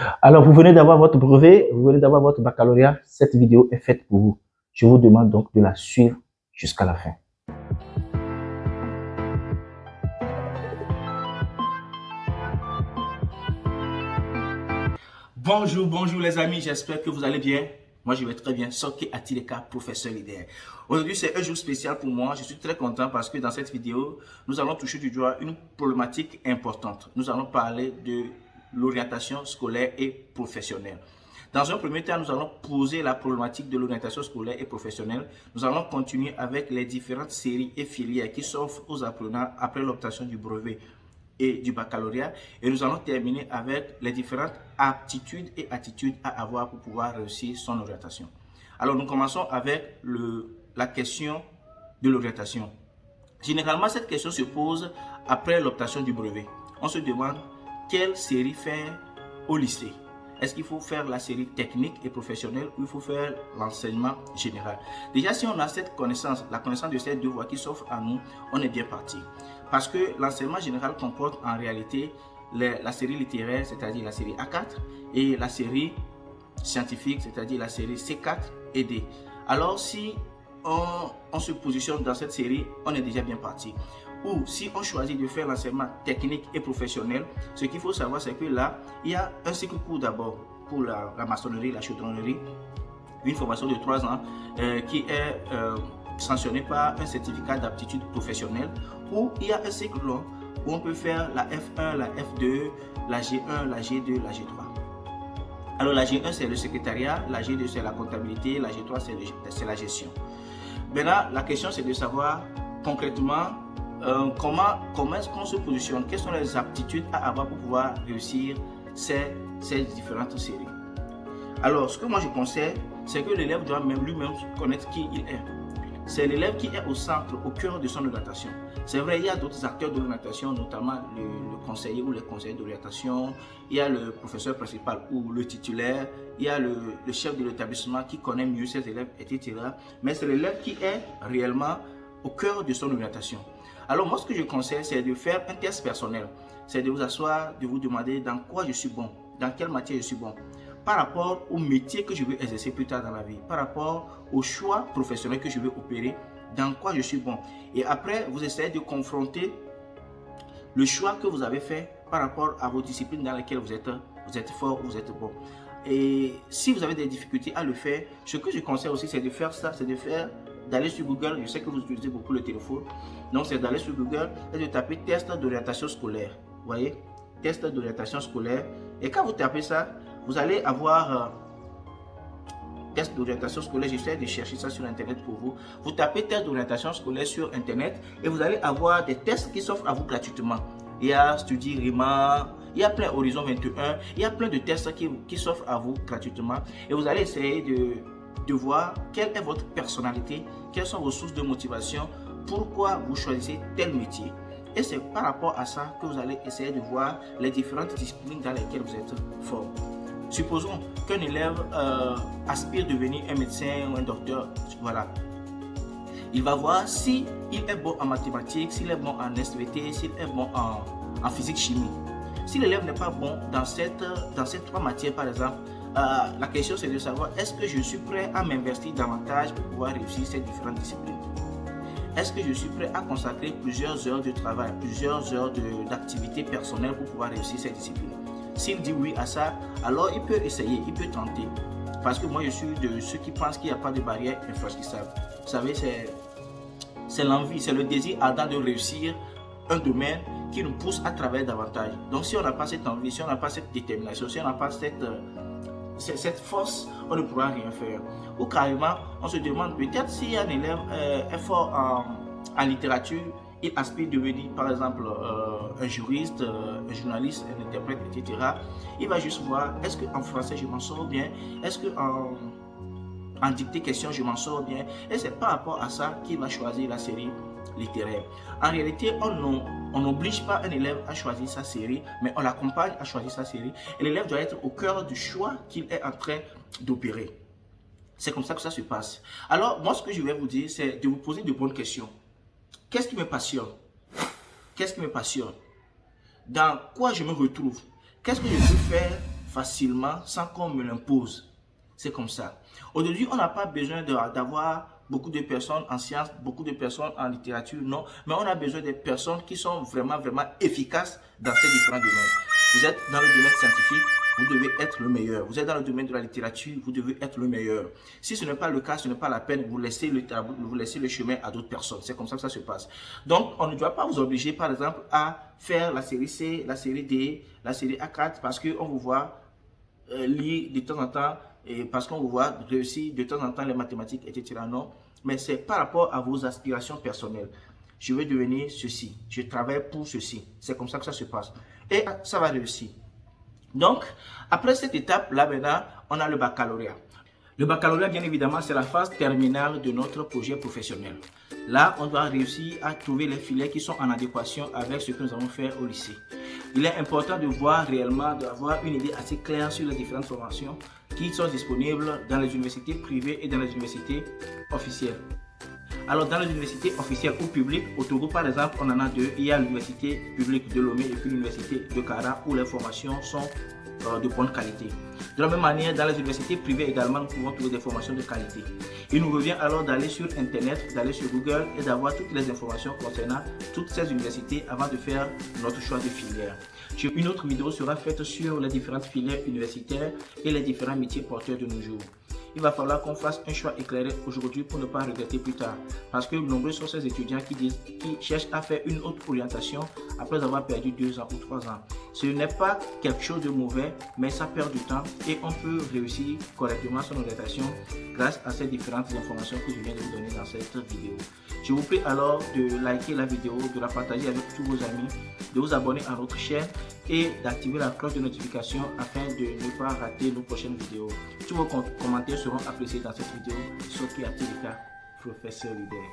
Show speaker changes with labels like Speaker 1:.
Speaker 1: Alors, vous venez d'avoir votre brevet, vous venez d'avoir votre baccalauréat. Cette vidéo est faite pour vous. Je vous demande donc de la suivre jusqu'à la fin.
Speaker 2: Bonjour les amis, j'espère que vous allez bien. Moi je vais très bien, Soki Atileka, professeur leader. Aujourd'hui c'est un jour spécial pour moi, je suis très content parce que dans cette vidéo, nous allons toucher du doigt une problématique importante. Nous allons parler de l'orientation scolaire et professionnelle. Dans un premier temps, nous allons poser la problématique de l'orientation scolaire et professionnelle. Nous allons continuer avec les différentes séries et filières qui s'offrent aux apprenants après l'obtention du brevet et du baccalauréat, et nous allons terminer avec les différentes aptitudes et attitudes à avoir pour pouvoir réussir son orientation. Alors nous commençons avec la question de l'orientation. Généralement, cette question se pose après l'obtention du brevet. On se demande quelle série faire au lycée. Est-ce qu'il faut faire la série technique et professionnelle ou il faut faire l'enseignement général? Déjà, si on a cette connaissance, la connaissance de ces deux voies qui s'offrent à nous, on est bien parti. Parce que l'enseignement général comporte en réalité la série littéraire, c'est-à-dire la série A4, et la série scientifique, c'est-à-dire la série C4 et D. Alors, si on se positionne dans cette série, on est déjà bien parti. Ou si on choisit de faire l'enseignement technique et professionnel, ce qu'il faut savoir, c'est que là, il y a un cycle court d'abord pour la maçonnerie, la chaudronnerie, une formation de 3 ans qui est sanctionné par un certificat d'aptitude professionnelle, où il y a un cycle long où on peut faire la F1, la F2, la G1, la G2, la G3. Alors la G1 c'est le secrétariat, la G2 c'est la comptabilité, la G3 c'est la gestion. Maintenant la question c'est de savoir concrètement comment est-ce qu'on se positionne, quelles sont les aptitudes à avoir pour pouvoir réussir ces différentes séries. Alors ce que moi je conseille, c'est que l'élève doit lui-même connaître qui il est. C'est l'élève qui est au centre, au cœur de son orientation. C'est vrai, il y a d'autres acteurs de l'orientation, notamment le conseiller ou les conseillers d'orientation, il y a le professeur principal ou le titulaire, il y a le chef de l'établissement qui connaît mieux ses élèves, etc. Mais c'est l'élève qui est réellement au cœur de son orientation. Alors moi, ce que je conseille, c'est de faire un test personnel. C'est de vous asseoir, de vous demander dans quoi je suis bon, dans quelle matière je suis bon, par rapport au métier que je veux exercer plus tard dans la vie, par rapport au choix professionnel que je veux opérer, dans quoi je suis bon. Et après, vous essayez de confronter le choix que vous avez fait par rapport à vos disciplines dans lesquelles vous êtes fort, vous êtes bon. Et si vous avez des difficultés à le faire, ce que je conseille aussi, c'est de faire ça, c'est d'aller sur Google. Je sais que vous utilisez beaucoup le téléphone, donc c'est d'aller sur Google et de taper test d'orientation scolaire. Vous voyez, test d'orientation scolaire. Et quand vous tapez ça, vous allez avoir test d'orientation scolaire. J'essaie de chercher ça sur internet pour vous. Vous tapez test d'orientation scolaire sur internet et vous allez avoir des tests qui s'offrent à vous gratuitement. Il y a Studi Rima, il y a plein Horizon 21, il y a plein de tests qui s'offrent à vous gratuitement. Et vous allez essayer de voir quelle est votre personnalité, quelles sont vos sources de motivation, pourquoi vous choisissez tel métier. Et c'est par rapport à ça que vous allez essayer de voir les différentes disciplines dans lesquelles vous êtes fort. Supposons qu'un élève aspire à devenir un médecin ou un docteur, voilà. Il va voir s'il est bon en mathématiques, s'il est bon en SVT, s'il est bon en physique-chimie. Si l'élève n'est pas bon dans ces 3 matières, par exemple, la question c'est de savoir est-ce que je suis prêt à m'investir davantage pour pouvoir réussir ces différentes disciplines. Est-ce que je suis prêt à consacrer plusieurs heures de travail, plusieurs heures d'activité personnelle pour pouvoir réussir ces disciplines? S'il dit oui à ça, alors il peut essayer, il peut tenter. Parce que moi, je suis de ceux qui pensent qu'il n'y a pas de barrière infranchissable. Vous savez, c'est l'envie, c'est le désir ardent de réussir un domaine qui nous pousse à travailler davantage. Donc, si on n'a pas cette envie, si on n'a pas cette détermination, si on n'a pas cette force, on ne pourra rien faire. Ou carrément, on se demande peut-être si un élève est fort en littérature, il aspire à devenir par exemple un juriste, un journaliste, un interprète, etc. Il va juste voir, est-ce qu'en français je m'en sors bien, est-ce qu'en dictée question je m'en sors bien, et c'est par rapport à ça qu'il va choisir la série littéraire. En réalité, on n'oblige pas un élève à choisir sa série, mais on l'accompagne à choisir sa série, et l'élève doit être au cœur du choix qu'il est en train d'opérer. C'est comme ça que ça se passe. Alors, moi, ce que je vais vous dire, c'est de vous poser de bonnes questions. Qu'est-ce qui me passionne? Qu'est-ce qui me passionne? Dans quoi je me retrouve? Qu'est-ce que je peux faire facilement sans qu'on me l'impose. C'est comme ça. Aujourd'hui, on n'a pas besoin d'avoir beaucoup de personnes en sciences, beaucoup de personnes en littérature, non. Mais on a besoin des personnes qui sont vraiment efficaces dans ces différents domaines. Vous êtes dans le domaine scientifique, vous devez être le meilleur. Vous êtes dans le domaine de la littérature, vous devez être le meilleur. Si ce n'est pas le cas, ce n'est pas la peine, vous laissez le chemin à d'autres personnes. C'est comme ça que ça se passe. Donc, on ne doit pas vous obliger, par exemple, à faire la série C, la série D, la série A4, parce qu'on vous voit lire de temps en temps, et parce qu'on vous voit réussir de temps en temps les mathématiques, etc. Non, mais c'est par rapport à vos aspirations personnelles. Je veux devenir ceci, je travaille pour ceci. C'est comme ça que ça se passe. Et ça va réussir. Donc, après cette étape-là, maintenant, on a le baccalauréat. Le baccalauréat, bien évidemment, c'est la phase terminale de notre projet professionnel. Là, on doit réussir à trouver les filières qui sont en adéquation avec ce que nous avons fait au lycée. Il est important de voir réellement, d'avoir une idée assez claire sur les différentes formations qui sont disponibles dans les universités privées et dans les universités officielles. Alors, dans les universités officielles ou publiques, au Togo par exemple, on en a deux. Il y a l'université publique de Lomé et puis l'université de Kara où les formations sont de bonne qualité. De la même manière, dans les universités privées également, nous pouvons trouver des formations de qualité. Il nous revient alors d'aller sur Internet, d'aller sur Google et d'avoir toutes les informations concernant toutes ces universités avant de faire notre choix de filière. Une autre vidéo sera faite sur les différentes filières universitaires et les différents métiers porteurs de nos jours. Il va falloir qu'on fasse un choix éclairé aujourd'hui pour ne pas regretter plus tard. Parce que nombreux sont ces étudiants qui cherchent à faire une autre orientation après avoir perdu 2 ans ou 3 ans. Ce n'est pas quelque chose de mauvais, mais ça perd du temps et on peut réussir correctement son orientation grâce à ces différentes informations que je viens de vous donner dans cette vidéo. Je vous prie alors de liker la vidéo, de la partager avec tous vos amis, de vous abonner à notre chaîne et d'activer la cloche de notification afin de ne pas rater nos prochaines vidéos. Tous vos commentaires seront appréciés dans cette vidéo. Soki Atileka, professeur leader.